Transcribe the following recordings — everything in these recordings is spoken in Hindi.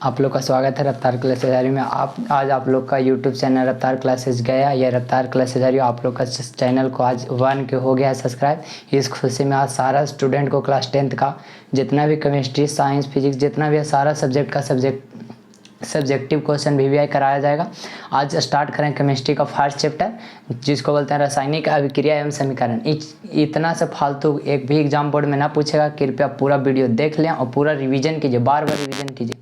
आप लोग का स्वागत है रफ्तार क्लासेस में। आज आप लोग का यूट्यूब चैनल रफ्तार क्लासेस गया या रफ्तार क्लासेस आप लोग का चैनल को आज 1 के हो गया सब्सक्राइब। इस खुशी में आज सारा स्टूडेंट को क्लास 10th का जितना भी केमिस्ट्री साइंस फिजिक्स जितना भी है सारा सब्जेक्ट का सब्जेक्टिव क्वेश्चन VVI कराया जाएगा। आज स्टार्ट करें केमिस्ट्री का फर्स्ट चैप्टर जिसको बोलते हैं रासायनिक अभिक्रिया एवं समीकरण। इतना से फालतू एक भी एग्जाम बोर्ड में ना पूछेगा। कृपया पूरा वीडियो देख लें और पूरा रिवीजन कीजिए, बार बार रिवीजन कीजिए।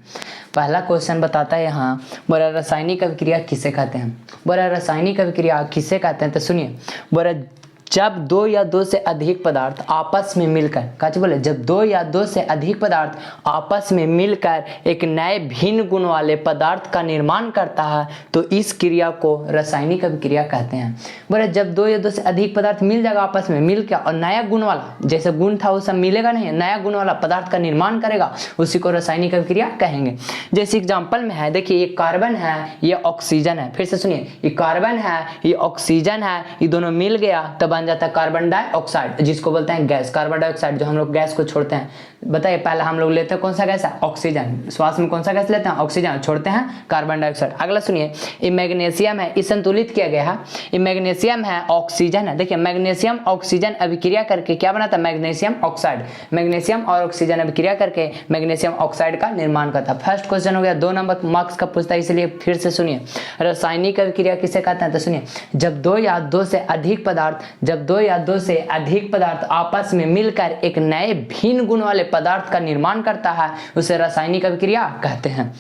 पहला क्वेश्चन बताता है यहाँ, बोला रासायनिक अभिक्रिया किसे कहते हैं। बोला रासायनिक अभिक्रिया किसे कहते हैं तो सुनिए, बोला जब 2 या 2 से अधिक पदार्थ आपस में मिलकर, क्या बोले, जब 2 या 2 से अधिक पदार्थ आपस में मिलकर एक नए भिन्न गुण वाले पदार्थ का निर्माण करता है तो इस क्रिया को रासायनिक अभिक्रिया कहते हैं। बोले जब 2 या 2 से अधिक पदार्थ मिल जाएगा आपस में मिलकर और नया गुण वाला, जैसे गुण था वो सब मिलेगा नहीं, नया गुण वाला पदार्थ का निर्माण करेगा, उसी को रासायनिक अभिक्रिया कहेंगे। जैसे एग्जाम्पल में है, देखिए ये कार्बन है ये ऑक्सीजन है। फिर से सुनिए, ये कार्बन है ये ऑक्सीजन है, ये दोनों मिल गया तब बन जाता है कार्बन डाइऑक्साइड, जिसको बोलते हैं गैस। कार्बन डाइऑक्साइड जो हम लोग गैस को छोड़ते हैं, बताइए पहले हम लोग लेते हैं कौन सा गैस है, ऑक्सीजन। श्वास में कौन सा गैस लेते हैं, ऑक्सीजन, छोड़ते हैं कार्बन डाइऑक्साइड। अगला सुनिए, ये मैग्नीशियम है, इस संतुलित किया गया है, ये मैग्नीशियम है ऑक्सीजन है। देखिए मैग्नीशियम ऑक्सीजन अभिक्रिया करके क्या बनाता है, मैग्नीशियम ऑक्साइड। मैग्नीशियम और ऑक्सीजन अभिक्रिया करके मैग्नीशियम ऑक्साइड का निर्माण करता है। फर्स्ट क्वेश्चन हो गया, 2 नंबर मार्क्स का पूछता है, इसलिए फिर से सुनिए रासायनिक अभिक्रिया किसे कहते हैं तो सुनिए, जब 2 या 2 से अधिक पदार्थ आपस में मिलकर एक नए भिन्न गुण वाले पदार्थ का निर्माण करता है उसे रासायनिक अभिक्रिया कहते हैं।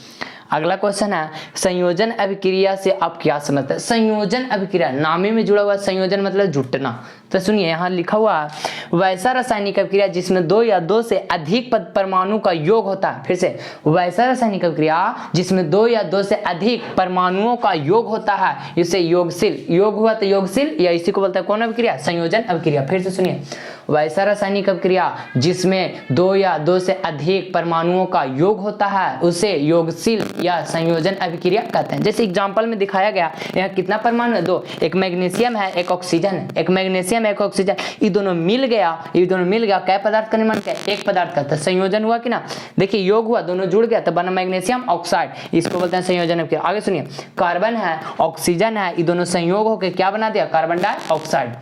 अगला क्वेश्चन है, संयोजन अभिक्रिया से आप क्या समझते हैं। संयोजन अभिक्रिया नाम ही में जुड़ा हुआ, संयोजन मतलब जुटना। तो सुनिए यहाँ लिखा हुआ है, वैसा रासायनिक अभिक्रिया जिसमें 2 या 2 से अधिक परमाणु का योग होता है। फिर से, वैसा रासायनिक अभिक्रिया जिसमें 2 या 2 से अधिक परमाणुओं का योग होता है इसे योगशील, योग हुआ तो योगशील, या इसी को बोलते हैं कौन अभिक्रिया, संयोजन अभिक्रिया। फिर से सुनिए, वैसा रासायनिक अभिक्रिया जिसमें 2 या 2 से अधिक परमाणुओं का योग होता है उसे योगशील या संयोजन अभिक्रिया कहते हैं। जैसे एग्जांपल में दिखाया गया, यहाँ कितना परमाणु है, 2, एक मैग्नीशियम है एक ऑक्सीजन है, एक मैग्नीशियम एक ऑक्सीजन, ये दोनों मिल गया क्या पदार्थ का निर्माण किया, एक पदार्थ का, तो संयोजन हुआ कि ना। देखिए योग हुआ, दोनों जुड़ गया तो बना मैग्नीशियम ऑक्साइड, इसको बोलते हैं संयोजन अभिक्रिया। आगे सुनिए, कार्बन है ऑक्सीजन है, ये दोनों संयोग होकर क्या बना दिया, कार्बन डाइऑक्साइड।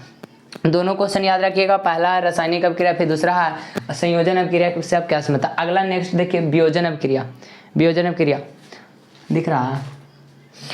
दोनों क्वेश्चन याद रखिएगा, पहला है रासायनिक अभिक्रिया, फिर दूसरा है संयोजन अभिक्रिया से आप क्या समझता है। अगला नेक्स्ट देखिए, वियोजन अभिक्रिया। वियोजन अभिक्रिया दिख रहा है,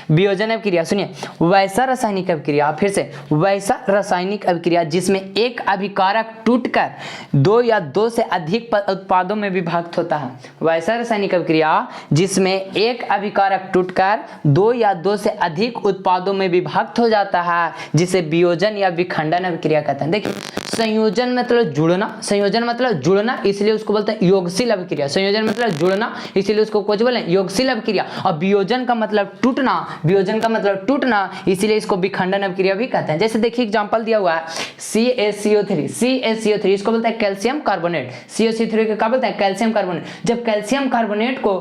वियोजन अभिक्रिया सुनिए, वैसा रासायनिक अभिक्रिया, फिर से वैसा रासायनिक अभिक्रिया जिसमें एक अभिकारक टूटकर 2 या 2 से अधिक उत्पादों में विभक्त होता है। वैसा रासायनिक अभिक्रिया जिसमें एक अभिकारक टूटकर 2 या 2 से अधिक उत्पादों में विभक्त हो जाता है जिसे वियोजन या विखंडन अभिक्रिया कहते हैं। देखिए संयोजन मतलब जुड़ना, इसलिए उसको बोलते हैं योगशील अभिक्रिया। संयोजन मतलब जुड़ना, इसलिए उसको कुछ बोले योगशील अभिक्रिया। और वियोजन का मतलब टूटना, इसीलिए इसको विखंडन अभिक्रिया भी कहते हैं। जैसे देखिए एग्जांपल दिया हुआ है, CaCO3, इसको बोलते हैं कैल्शियम कार्बोनेट। CaCO3 को क्या बोलते हैं, कैल्शियम कार्बोनेट। जब कैल्शियम कार्बोनेट को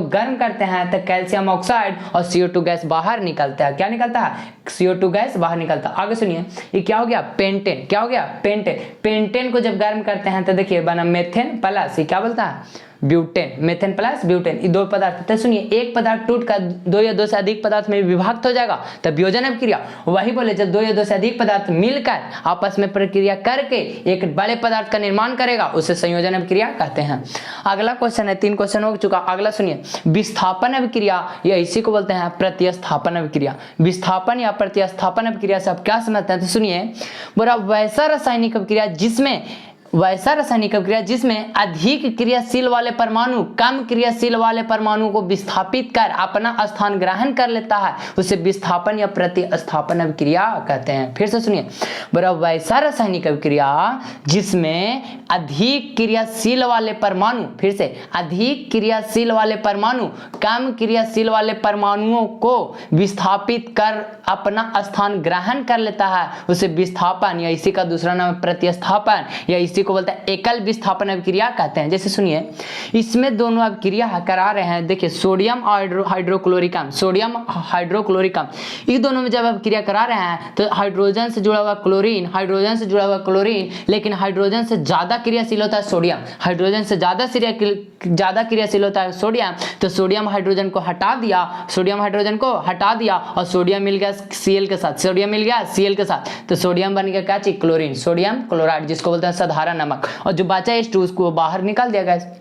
गर्म करते हैं तो कैल्शियम ऑक्साइड और CO2 गैस बाहर निकलता है। क्या निकलता है, CO2 गैस बाहर निकलता है। आगे सुनिए, ये क्या हो गया, पेंटेन। क्या हो गया, पेंटेन को जब गर्म करते हैं तो देखिए बना मेथेन प्लस, ये क्या बोलता है, ब्यूटेन। मेथेन प्लस ब्यूटेन, ये 2 पदार्थ। तो सुनिए, एक पदार्थ टूटकर 2 या 2 से अधिक पदार्थ में विभक्त हो जाएगा तब वियोजन अभिक्रिया। वही बोले जब 2 या 2 से अधिक पदार्थ मिलकर आपस में प्रक्रिया करके एक बड़े पदार्थ का निर्माण करेगा उसे संयोजन अभिक्रिया कहते हैं। अगला क्वेश्चन है, 3 क्वेश्चन हो चुका। अगला सुनिए, विस्थापन अभिक्रिया, या इसी को बोलते हैं प्रतिस्थापन अभिक्रिया। विस्थापन या प्रतिस्थापन अभिक्रिया से आप क्या समझते हैं तो सुनिए, बोला वैसा रासायनिक अभिक्रिया जिसमें अधिक क्रियाशील वाले परमाणु कम क्रियाशील वाले परमाणु को विस्थापित कर अपना स्थान ग्रहण कर लेता है उसे विस्थापन या प्रतिस्थापन अभिक्रिया कहते हैं। फिर से सुनिए, बोला वैसा रासायनिक अभिक्रिया जिसमें अधिक क्रियाशील वाले परमाणु, फिर से अधिक क्रियाशील वाले परमाणु कम क्रियाशील वाले परमाणुओं को विस्थापित कर अपना स्थान ग्रहण कर लेता है उसे विस्थापन, या इसी का दूसरा नाम प्रतिस्थापन, या इसी इसी को बोलते हैं एकल विस्थापन अभिक्रिया कहते हैं। जैसे सुनिए, इसमें दोनों अभिक्रिया करा रहे हैं, देखिए सोडियम और हाइड्रोक्लोरिक अम्ल, सोडियम हाइड्रोक्लोरिक अम्ल, ये दोनों में जब अभिक्रिया करा रहे हैं तो हाइड्रोजन से जुड़ा हुआ क्लोरीन, हाइड्रोजन से जुड़ा हुआ क्लोरीन, लेकिन हाइड्रोजन से ज्यादा क्रियाशील होता है सोडियम, हाइड्रोजन से ज्यादा क्रियाशील होता है सोडियम, तो सोडियम हाइड्रोजन को हटा दिया, सोडियम हाइड्रोजन को हटा दिया और सोडियम मिल गया Cl के साथ, सोडियम मिल गया Cl के साथ, तो सोडियम बन गया क्या चीज, क्लोरीन, सोडियम क्लोराइड, जिसको बोलते हैं साधारण नमक, और जो बचा H2 उसको बाहर निकाल दिया गया।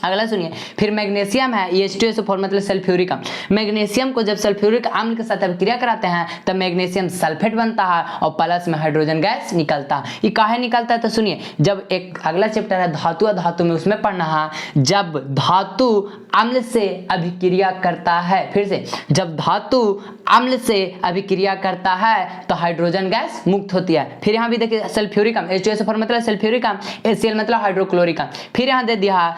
अगला सुनिए, फिर मैग्नीशियम है, H2SO4 मतलब सल्फ्यूरिक अम्ल। मैग्नीशियम को जब सल्फ्यूरिक अम्ल के साथ अभिक्रिया कराते हैं तब मैग्नीशियम सल्फेट बनता है और प्लस में हाइड्रोजन गैस निकलता है। ये काहे निकलता है, तो सुनिए, जब एक अगला चैप्टर है धातु अधातु में, उसमें पढ़ना है, जब धातु अम्ल से अभिक्रिया करता है, फिर से जब धातु अम्ल से अभिक्रिया करता है तो हाइड्रोजन गैस मुक्त होती है। फिर यहाँ भी देखिए सल्फ्यूरिक अम्ल, H2SO4 मतलब सल्फ्यूरिक अम्ल, HCl मतलब हाइड्रोक्लोरिक अम्ल। फिर यहाँ दे दिया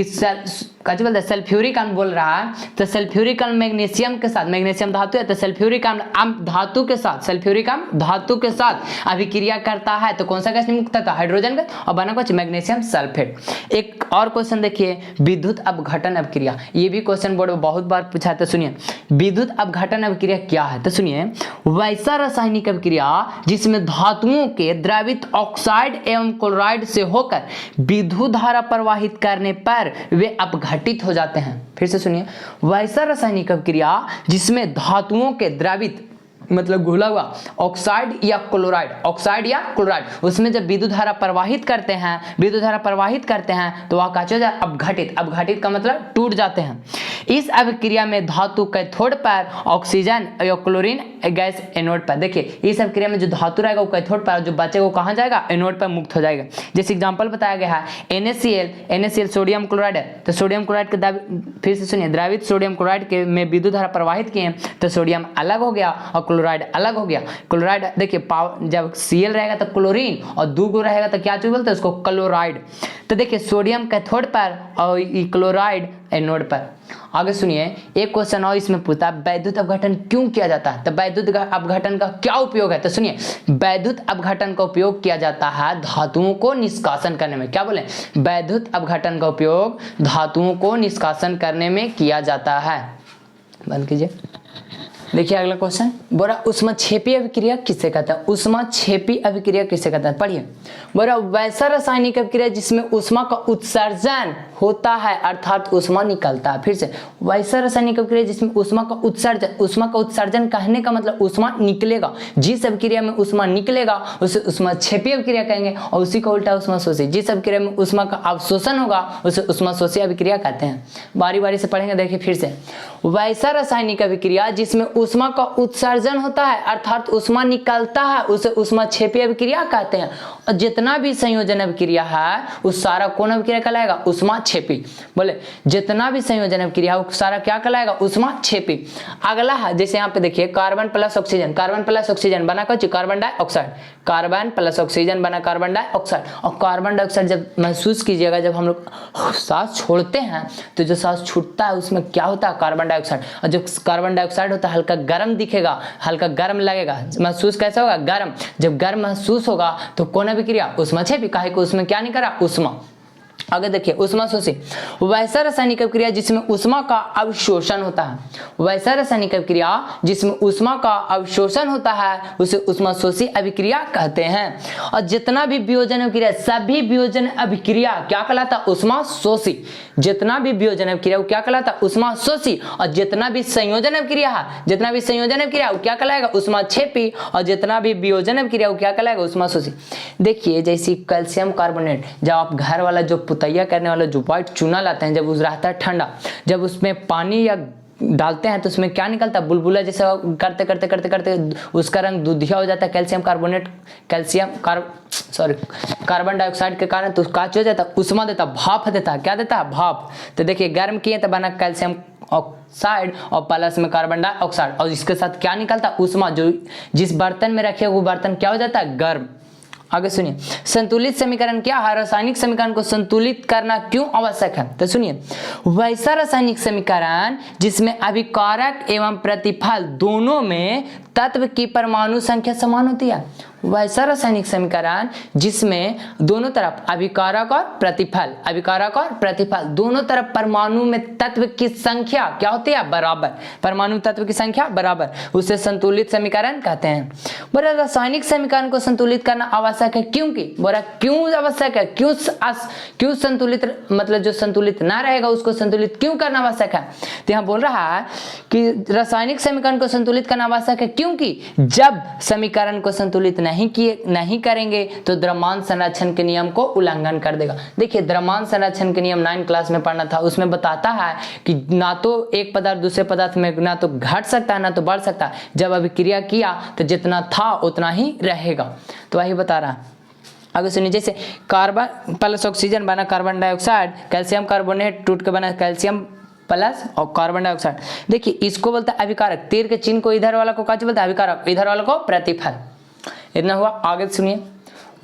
सल्फ्यूरिक अम्ल बोल रहा है, तो सल्फ्यूरिक अम्ल मैग्नीशियम के साथ, मैग्नीशियम धातु है तो सल्फ्यूरिक अम्ल धातु के साथ, सल्फ्यूरिक अम्ल धातु के साथ अभिक्रिया करता है तो कौन सा गैस मुक्त होता है, हाइड्रोजन गैस, और बना कुछ मैग्नीशियम सल्फेट। एक और क्वेश्चन देखिए, विद्युत अपघटन अभिक्रिया, ये भी क्वेश्चन बोर्ड में बहुत बार पूछा है, तो सुनिए विद्युत अपघटन अभिक्रिया क्या है, तो सुनिए वैसा रासायनिक अभिक्रिया जिसमें धातुओं के द्रवित ऑक्साइड एवं क्लोराइड से होकर विद्युत धारा प्रवाहित करने पर वे अपघटित हो जाते हैं। फिर से सुनिए, वैसा रासायनिक अभिक्रिया जिसमें धातुओं के द्रवित मतलब घुला हुआ ऑक्साइड या क्लोराइड, ऑक्साइड या क्लोराइड, उसमें जब विद्युत धारा प्रवाहित करते हैं, विद्युत धारा प्रवाहित करते हैं तो वह क्या हो जाए, अपघटित, अपघटित का मतलब टूट जाते हैं। इस अभिक्रिया में धातु कैथोड पर ऑक्सीजन या क्लोरीन गैस एनोड पर, देखिए इस अभिक्रिया में जो धातु रहेगा वो कैथोड पर, जो बचेगा वो कहाँ जाएगा, एनोड पर मुक्त हो जाएगा। जैसे एग्जांपल बताया गया है NaCl सोडियम क्लोराइड है, तो सोडियम क्लोराइड के फिर से सुनिए द्रवित सोडियम क्लोराइड के में विद्युत धारा प्रवाहित किए तो सोडियम अलग हो गया और क्लोराइड अलग हो गया। क्लोराइड देखिए जब Cl रहेगा तो क्लोरीन और दो गो रहेगा तो क्या चीज बोलते हैं उसको, क्लोराइड। तो देखिए सोडियम कैथोड पर और क्लोराइड एनोड पर। आगे सुनिए, एक क्वेश्चन और इसमें पूछता है वैद्युत अपघटन क्यों किया जाता है, तो वैद्युत अपघटन का क्या उपयोग है, तो सुनिए वैद्युत अपघटन का उपयोग किया जाता है धातुओं को निष्कासन करने में। क्या बोले, वैद्युत अपघटन का उपयोग धातुओं को निष्कासन करने में किया जाता है। बंद कीजिए। देखिए अगला क्वेश्चन, बोला ऊष्माक्षेपी अभिक्रिया किसे कहता है, ऊष्माक्षेपी अभिक्रिया किसे कहता है, पढ़िए। बोला वैसा रासायनिक अभिक्रिया जिसमें ऊष्मा का उत्सर्जन होता है अर्थात ऊष्मा निकलता है। फिर से वैसा रासायनिक अभिक्रिया जिसमें ऊष्मा का उत्सर्जन, ऊष्मा का उत्सर्जन कहने का मतलब ऊष्मा निकलेगा, जिस अभिक्रिया में ऊष्मा निकलेगा उसे ऊष्माक्षेपी अभिक्रिया कहेंगे, और उसी का उल्टा ऊष्माशोषी, जिस अभिक्रिया में ऊष्मा का अवशोषण होगा उसे ऊष्माशोषी अभिक्रिया कहते हैं। बारी बारी से पढ़ेंगे। देखिए फिर से, वैसा रासायनिक अभिक्रिया जिसमें ऊष्मा का उत्सर्जन होता है अर्थात ऊष्मा निकलता है उसे ऊष्माक्षेपी अभिक्रिया कहते हैं। और जितना भी संयोजन अभिक्रिया है उस सारा कौन अभिक्रिया कहलाएगा, ऊष्माक्षेपी। बोले जितना भी संयोजन अभिक्रिया है वो सारा क्या कहलाएगा, ऊष्माक्षेपी। अगला है जैसे यहाँ पे देखिए carbon plus oxygen, carbon plus oxygen बना कुछ carbon dioxide, carbon plus oxygen बना कार्बन डाइऑक्साइड। और कार्बन डाइऑक्साइड जब महसूस कीजिएगा, जब हम लोग सांस छोड़ते हैं तो जो सांस छूटता है उसमें क्या होता है, कार्बन डाइऑक्साइड। और जो कार्बन डाइऑक्साइड होता है हल्का गर्म दिखेगा, हल्का गर्म लगेगा, महसूस कैसा होगा, गर्म। जब गर्म महसूस होगा तो कौन अभिक्रिया, ऊष्माक्षेपी। काहे को उसमें क्या नहीं करा, ऊष्मा। आगे देखिए ऊष्माशोषी, वैसा रासायनिक अभिक्रिया जिसमें ऊष्मा का अवशोषण होता है, वैसा रासायनिक अभिक्रिया जिसमें ऊष्मा का अवशोषण होता है उसे ऊष्माशोषी अभिक्रिया कहते हैं। और जितना भी वियोजन अभिक्रिया, सभी वियोजन अभिक्रिया क्या कहलाता, ऊष्माशोषी। जितना भी वियोजन अभिक्रिया वो क्या कहलाता, ऊष्माशोषी। और जितना भी संयोजन अभिक्रिया है, जितना भी संयोजन अभिक्रिया वो क्या कहलाएगा, ऊष्माक्षेपी। और जितना भी वियोजन अभिक्रिया वो क्या कहलाएगा, ऊष्माशोषी। देखिए जैसे कैल्शियम कार्बोनेट, जब आप घर वाला जो पुतैया करने वाला जो व्हाइट चूना लाते हैं, जब उस रहता है ठंडा, जब उसमें पानी या डालते हैं तो उसमें क्या निकलता है, बुलबुला जैसा करते करते करते करते उसका रंग दूधिया हो जाता है। कैल्शियम कार्बोनेट, कार्बन डाइऑक्साइड के कारण तो काच हो जाता है, उष्मा देता, भाप देता है। क्या देता है, भाप। तो देखिए गर्म किए तो बना कैल्शियम ऑक्साइड और प्लस में कार्बन डाइऑक्साइड, और इसके साथ क्या निकलता है, उष्मा। जो जिस बर्तन में रखे वो बर्तन क्या हो जाता है, गर्म। आगे सुनिए, संतुलित समीकरण क्या है, रासायनिक समीकरण को संतुलित करना क्यों आवश्यक है, तो सुनिए वैसा रासायनिक समीकरण जिसमें अभिकारक एवं प्रतिफल दोनों में तत्व की परमाणु संख्या समान होती है, वैसा रासायनिक समीकरण जिसमें दोनों तरफ अभिकारक और प्रतिफल, अभिकारक और प्रतिफल दोनों तरफ परमाणु में तत्व की संख्या क्या होती है, बराबर, परमाणु तत्व की संख्या बराबर, उसे संतुलित समीकरण कहते हैं। बोला रासायनिक समीकरण को संतुलित करना आवश्यक है क्योंकि, बोला क्यों आवश्यक है, क्यों संतुलित, मतलब जो संतुलित ना रहेगा उसको संतुलित क्यों करना आवश्यक है। तो यहाँ बोल रहा है कि रासायनिक समीकरण को संतुलित करना आवश्यक है क्योंकि जब समीकरण को संतुलित नहीं करेंगे तो द्रव्यमान संरक्षण के नियम को उल्लंघन कर देगा। देखिए द्रव्यमान संरक्षण के नियम 9 क्लास में पढ़ना था, उसमें बताता है कि ना तो एक पदार्थ दूसरे पदार्थ में ना तो घट सकता है ना तो बढ़ सकता है, जब अभिक्रिया किया तो जितना था उतना ही रहेगा। तो वही बता रहा है। आगे सुनिए, जैसे कार्बन प्लस ऑक्सीजन बना कार्बन डाइऑक्साइड, कैल्शियम कार्बोनेट टूट के बना कैल्शियम प्लस और कार्बन डाइऑक्साइड। देखिए इसको बोलता है अभिकारक, तीर के चिन्ह को इधर वाला को क्या बोलता है, अभिकारक, इधर वाला को प्रतिफल। इतना हुआ। आगे सुनिए,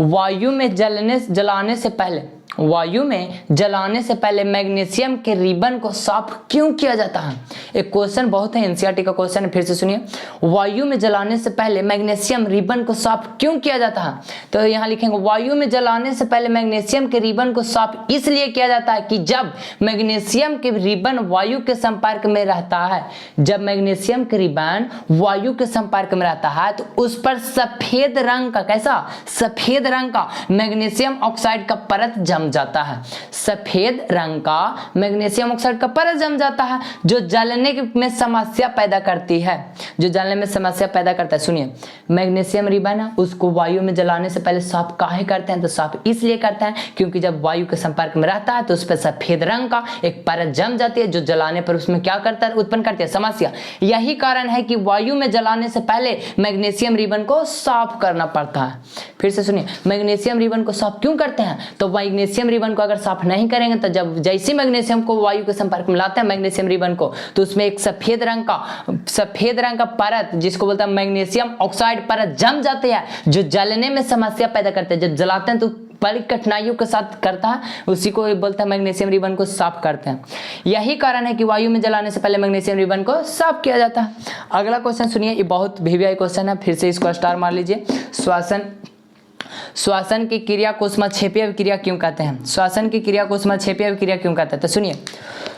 वायु में जलाने से पहले, वायु में जलाने से पहले मैग्नीशियम के रिबन को साफ क्यों किया जाता है। एक क्वेश्चन बहुत है, एनसीईआरटी का क्वेश्चन है, फिर से सुनिए, वायु में जलाने से पहले मैग्नीशियम रिबन को साफ क्यों किया जाता है। तो यहाँ लिखेंगे वायु में जलाने से पहले मैग्नीशियम के रिबन को साफ इसलिए किया जाता है कि जब मैग्नीशियम के रिबन वायु के संपर्क में रहता है, जब मैग्नीशियम के रिबन वायु के संपर्क में रहता है तो उस पर सफेद रंग का, कैसा, सफेद रंग का मैग्नीशियम ऑक्साइड का परत जम जाता है, सफेद रंग का मैग्नीशियम ऑक्साइड का परत जम जाता है जो जलने में समस्या पैदा करती है, जो जलने में समस्या पैदा करता है। सुनिए, मैग्नीशियम रिबन है उसको वायु में जलाने से पहले साफ काहे करते हैं, तो साफ इसलिए करते हैं क्योंकि जब वायु के संपर्क में रहता है तो उस पर सफेद रंग का एक परत जम जाती है जो जलाने पर उसमें क्या करता है, उत्पन्न करती है समस्या। यही कारण है कि वायु में जलाने से पहले मैग्नीशियम रिबन को साफ करना पड़ता है। फिर से सुनिए, मैग्नीशियम रिबन को साफ क्यों करते हैं, तो मैग्नीशियम रिबन को अगर साफ नहीं करेंगे तो जब जैसे मैग्नीशियम को वायु के संपर्क में लाते हैं मैग्नीशियम रिबन को, तो उसमें एक सफेद रंग का परत जिसको बोलते हैं मैग्नीशियम ऑक्साइड परत जम जाती है जो जलने में समस्या पैदा करते हैं। जब जलाते हैं तो बड़ी कठिनाइयों के साथ करता है, उसी को बोलते हैं मैग्नीशियम रिबन को साफ करते हैं। यही कारण है कि वायु में जलाने से पहले मैग्नीशियम रिबन को साफ किया जाता है। अगला क्वेश्चन सुनिए, ये बहुत वीवीआई क्वेश्चन है, फिर से इसको स्टार मार लीजिए। श्वसन की क्रिया को ऊष्माक्षेपीय अभिक्रिया क्यों कहते हैं, श्वसन की क्रिया को ऊष्माक्षेपीय अभिक्रिया क्यों कहते हैं। तो सुनिए,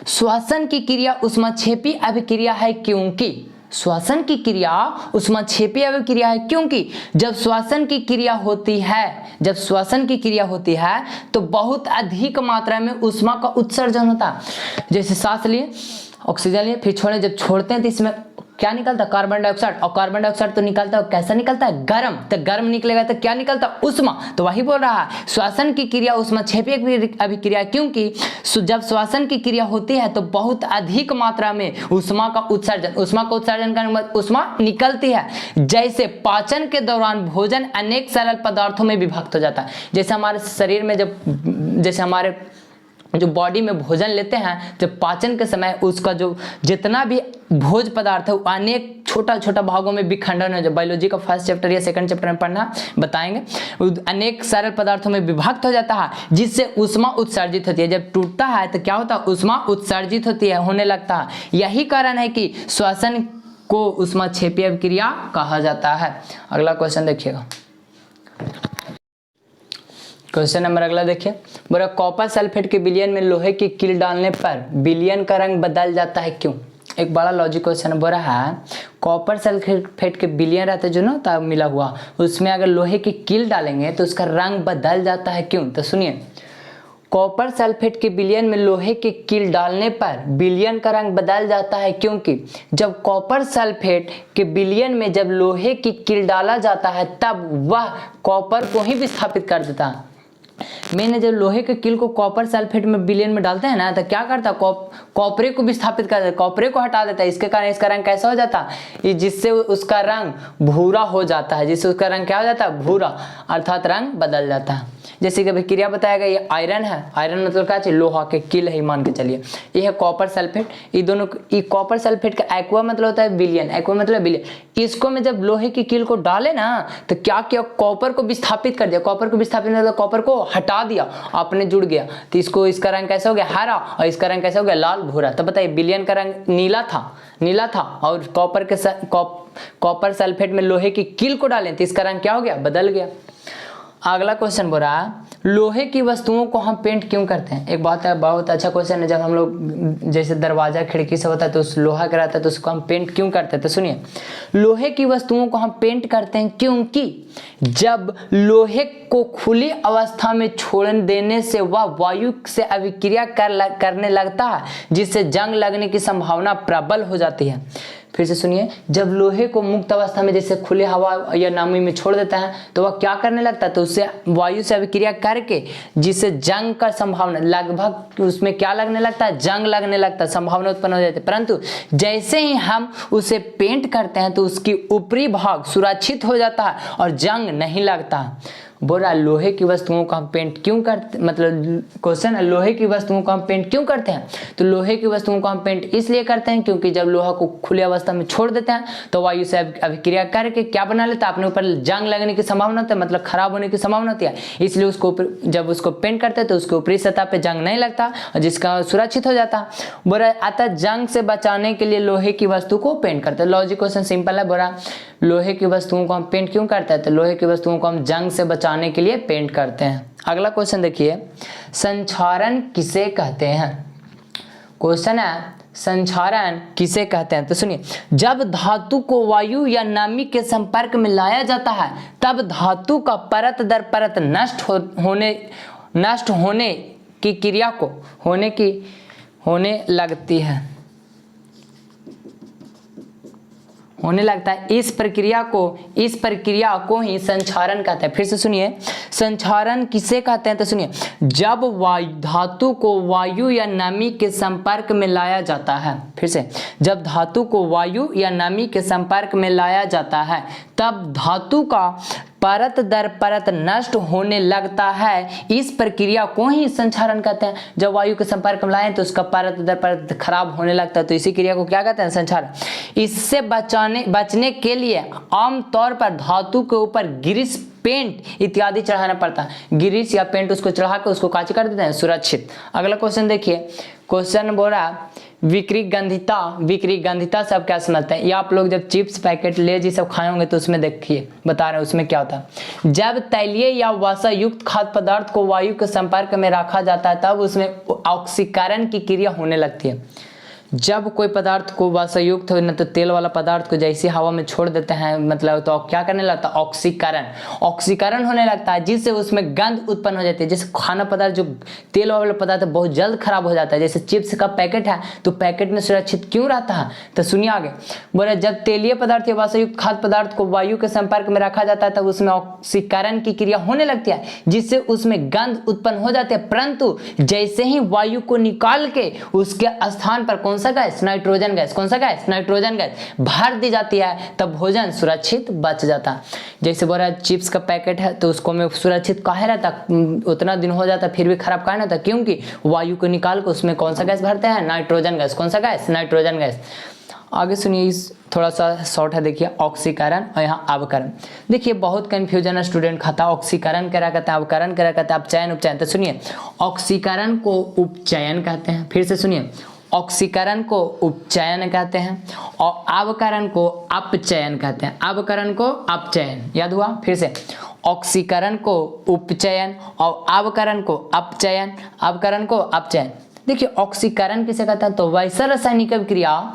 श्वसन की क्रिया ऊष्माक्षेपीय अभिक्रिया है क्योंकि, श्वसन की क्रिया ऊष्माक्षेपीय अभिक्रिया है क्योंकि जब श्वसन की क्रिया होती है, जब श्वसन की क्रिया होती है तो बहुत अधिक मात्रा में ऊष्मा का उत्सर्जन होता है। जैसे सांस लिए, ऑक्सीजन लिए, फिर छोड़े, जब छोड़ते हैं तो इसमें क्या निकलता है, कार्बन डाइऑक्साइड, और कार्बन डाइऑक्साइड तो निकलता है, कैसा निकलता है, गर्म, तो गर्म निकलेगा तो क्या निकलता है, ऊष्मा। तो वही बोल रहा है श्वसन की क्रिया ऊष्माक्षेपीय अभिक्रिया क्योंकि जब श्वसन की क्रिया होती है तो बहुत अधिक मात्रा में ऊष्मा का उत्सर्जन करने के बाद ऊष्मा निकलती है। जैसे पाचन के दौरान भोजन अनेक सरल पदार्थों में विभक्त हो जाता है। जैसे हमारे शरीर में जैसे हमारे जो बॉडी में भोजन लेते हैं, जब पाचन के समय उसका जो जितना भी भोज पदार्थ है अनेक छोटा छोटा भागों में विखंडन हो जाए। बायोलॉजी का फर्स्ट चैप्टर या सेकंड चैप्टर में पढ़ना बताएंगे। अनेक सरल पदार्थों में विभक्त हो जाता है जिससे ऊष्मा उत्सर्जित होती है। जब टूटता है तो क्या होता है, ऊष्मा उत्सर्जित होती है, होने लगता है। यही कारण है कि श्वसन को ऊष्माक्षेपीय अभिक्रिया कहा जाता है। अगला क्वेश्चन देखिएगा, क्वेश्चन नंबर अगला देखिए, बोला कॉपर सल्फेट के विलयन में लोहे की कील डालने पर विलयन का रंग बदल जाता है क्यों। एक बड़ा लॉजिक क्वेश्चन बोल रहा है, कॉपर सल्फेट के विलयन रहते जो ना तब मिला हुआ, उसमें अगर लोहे की कील डालेंगे तो उसका रंग बदल जाता है क्यों। तो सुनिए, कॉपर सल्फेट के विलयन में लोहे की कील डालने पर विलयन का रंग बदल जाता है क्योंकि जब कॉपर सल्फेट के विलयन में जब लोहे की कील डाला जाता है तब वह कॉपर को ही विस्थापित कर देता है। मैंने जब लोहे के कील को कॉपर सल्फेट में विलयन में डालते हैं ना तो क्या करता है, कॉपरे को विस्थापित कर देता, कॉपरे को हटा देता है। इसके कारण इसका रंग कैसा हो जाता है, जिससे उसका रंग भूरा हो जाता है, जिससे उसका रंग क्या हो जाता है, भूरा, अर्थात रंग बदल जाता है। जैसे कि क्रिया बताया गया, ये आयरन है, आयरन मतलब क्या चाहिए, लोहा के कील है मान के चलिए। ये है कॉपर सल्फेट, ये दोनों, ये कॉपर सल्फेट का एक्वा मतलब होता है विलयन, एक्वा मतलब विलयन। इसको में जब लोहे की कील को डाले ना तो क्या किया, कॉपर को विस्थापित कर दिया, कॉपर को विस्थापित मतलब कॉपर को हटा दिया, आपने जुड़ गया, तो इसको इसका रंग कैसा हो गया हरा और इसका रंग कैसा हो गया लाल भूरा। तो बताइए विलयन का रंग नीला था और कॉपर सल्फेट में लोहे की कील को डालें तो इसका रंग क्या हो गया, बदल गया। अगला क्वेश्चन बोल रहा है लोहे की वस्तुओं को हम पेंट क्यों करते हैं। एक बहुत अच्छा क्वेश्चन है। जब हम लोग जैसे दरवाजा खिड़की से होता है तो उस लोहा का रहता है तो उसको हम पेंट क्यों करते हैं। तो सुनिए लोहे की वस्तुओं को हम पेंट करते हैं क्योंकि जब लोहे को खुली अवस्था में छोड़ देने से वह वायु से अभिक्रिया करने लगता है जिससे जंग लगने की संभावना प्रबल हो जाती है। फिर से सुनिए जब लोहे को मुक्त अवस्था में जैसे खुले हवा या नमी में छोड़ देता है तो वह क्या करने लगता है, तो उससे वायु से अभिक्रिया करके जिससे जंग का संभावना लगभग उसमें क्या लगने लगता है, जंग लगने लगता है, संभावना उत्पन्न हो जाती है। परंतु जैसे ही हम उसे पेंट करते हैं तो उसकी ऊपरी भाग सुरक्षित हो जाता है और जंग नहीं लगता। बोल रहा लोहे की वस्तुओं को हम पेंट क्यों करते, मतलब क्वेश्चन है लोहे की वस्तुओं को हम पेंट क्यों करते हैं। तो लोहे की वस्तुओं को हम पेंट इसलिए करते हैं क्योंकि जब लोहा को खुली अवस्था में छोड़ देते हैं तो वायु से अभिक्रिया करके क्या बना लेता है, अपने ऊपर जंग लगने की संभावना होती है, मतलब खराब होने की संभावना होती है। इसलिए उसको जब उसको पेंट करते हैं तो उसके ऊपरी सतह पे जंग नहीं लगता और जिसका सुरक्षित हो जाता। बोला अतः जंग से बचाने के लिए लोहे की वस्तु को पेंट करते हैं। लॉजिक क्वेश्चन सिंपल है। बोला लोहे की वस्तुओं को हम पेंट क्यों करते हैं, तो लोहे की वस्तुओं को हम जंग से बचाने के लिए पेंट करते हैं। अगला क्वेश्चन देखिए संक्षारण किसे कहते हैं। क्वेश्चन है संक्षारण किसे कहते हैं। तो सुनिए जब धातु को वायु या नमी के संपर्क में लाया जाता है तब धातु का परत दर परत नष्ट होने की क्रिया को होने लगता है। इस प्रक्रिया को ही संक्षारण कहते हैं। फिर से सुनिए संक्षारण किसे कहते हैं। तो सुनिए जब धातु को वायु या नमी के संपर्क में लाया जाता है, फिर से जब धातु को वायु या नमी के संपर्क में लाया जाता है तब धातु का परत दर परत नष्ट होने लगता है। इस प्रक्रिया को ही संक्षारण कहते हैं। जब वायु के संपर्क में लाएं तो उसका परत दर परत खराब होने लगता है तो इसी क्रिया को क्या कहते हैं, संक्षारण। इससे बचने के लिए आमतौर पर धातु के ऊपर ग्रीस पेंट इत्यादि चढ़ाना पड़ता है। ग्रीस या पेंट उसको चढ़ा कर उसको काची कर देते हैं सुरक्षित। अगला क्वेश्चन देखिए क्वेश्चन बोल रहा विकृत गंधिता सब क्या समझते हैं। ये आप लोग जब चिप्स पैकेट ले जी सब खाए होंगे तो उसमें देखिए बता रहे हैं उसमें क्या होता है। जब तैलीय या वसा युक्त खाद्य पदार्थ को वायु के संपर्क में रखा जाता है तब उसमें ऑक्सीकरण की क्रिया होने लगती है। जब कोई पदार्थ को वसायुक्त हो न तो तेल वाला पदार्थ को जैसे हवा में छोड़ देते हैं मतलब तो क्या करने लगता है, ऑक्सीकरण होने लगता है जिससे उसमें गंध उत्पन्न हो जाती है। जैसे खाना पदार्थ जो तेल वाला पदार्थ है बहुत जल्द खराब हो जाता है। जैसे चिप्स का पैकेट है तो पैकेट में सुरक्षित क्यों रहता है, तो सुनिए आगे बोले जब तेलीय पदार्थ या वसायुक्त खाद्य पदार्थ को वायु के संपर्क में रखा जाता है तब उसमें ऑक्सीकरण की क्रिया होने लगती है जिससे उसमें गंध उत्पन्न हो जाती है। परंतु जैसे ही वायु को निकाल के उसके स्थान पर कौन सा गैस, नाइट्रोजन गैस, कौन सा गैस, नाइट्रोजन गैस भर दी जाती है तब भोजन सुरक्षित बच जाता है। जैसे बोला चिप्स का पैकेट है तो उसको में सुरक्षित काहे रहता, उतना दिन हो जाता फिर भी खराब काहे नहीं होता, क्योंकि वायु को निकाल के उसमें कौन सा गैस भरते हैं, नाइट्रोजन गैस। कौन सा गैस, नाइट्रोजन गैस। आगे सुनिए इस थोड़ा सा शॉर्ट है देखिए ऑक्सीकरण और यहाँ अवकरण। देखिए बहुत कंफ्यूजन है स्टूडेंट खाता, ऑक्सीकरण क्या कहता है, अवकरण क्या कहता है, अपचयन उपचयन। तो सुनिए ऑक्सीकरण को उपचयन कहते हैं। फिर से सुनिए ऑक्सीकरण को उपचयन कहते हैं और अवकरण को अपचयन कहते हैं। अवकरण को अपचयन याद हुआ। फिर से ऑक्सीकरण को उपचयन और अवकरण को अपचयन, अवकरण को अपचयन। देखिए ऑक्सीकरण किसे कहते हैं, तो वैसा रासायनिक अभिक्रिया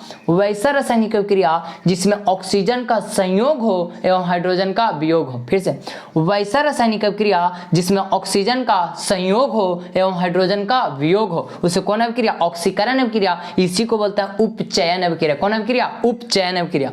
जिसमें ऑक्सीजन का संयोग हो एवं हाइड्रोजन का वियोग हो। फिर से वैसा रासायनिक अभिक्रिया जिसमें ऑक्सीजन का संयोग हो एवं हाइड्रोजन का वियोग हो उसे कौन अभिक्रिया, ऑक्सीकरण अभिक्रिया। इसी को बोलते हैं उपचयन अभिक्रिया। कौन अभिक्रिया, उपचयन अभिक्रिया।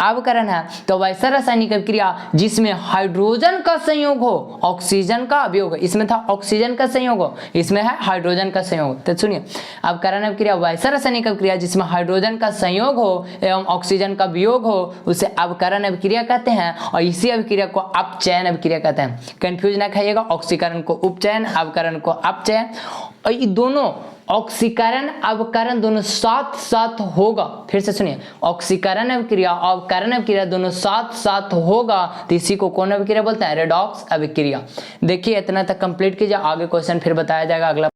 अवकरण है तो वैसा रासायनिक अभिक्रिया जिसमें हाइड्रोजन का संयोग हो ऑक्सीजन का वियोग हो। इसमें था ऑक्सीजन का संयोग हो, इसमें है हाइड्रोजन का संयोग। तो सुनिए अवकरण अभिक्रिया वैसा रासायनिक अभिक्रिया जिसमें हाइड्रोजन का संयोग हो एवं ऑक्सीजन का वियोग हो उसे अवकरण अभिक्रिया कहते हैं और इसी अभिक्रिया को अपचयन अभिक्रिया कहते हैं। कंफ्यूज ना खाइएगा, ऑक्सीकरण को उपचयन, अवकरण को अपचयन। और ये दोनों ऑक्सीकरण अवकरण दोनों साथ साथ होगा, फिर से सुनिए, ऑक्सीकरण अभिक्रिया अवकरण अभिक्रिया दोनों साथ साथ होगा तो इसी को कौन अभिक्रिया बोलते हैं, रेडॉक्स अभिक्रिया। देखिए इतना तक कंप्लीट कीजिए, आगे क्वेश्चन फिर बताया जाएगा अगला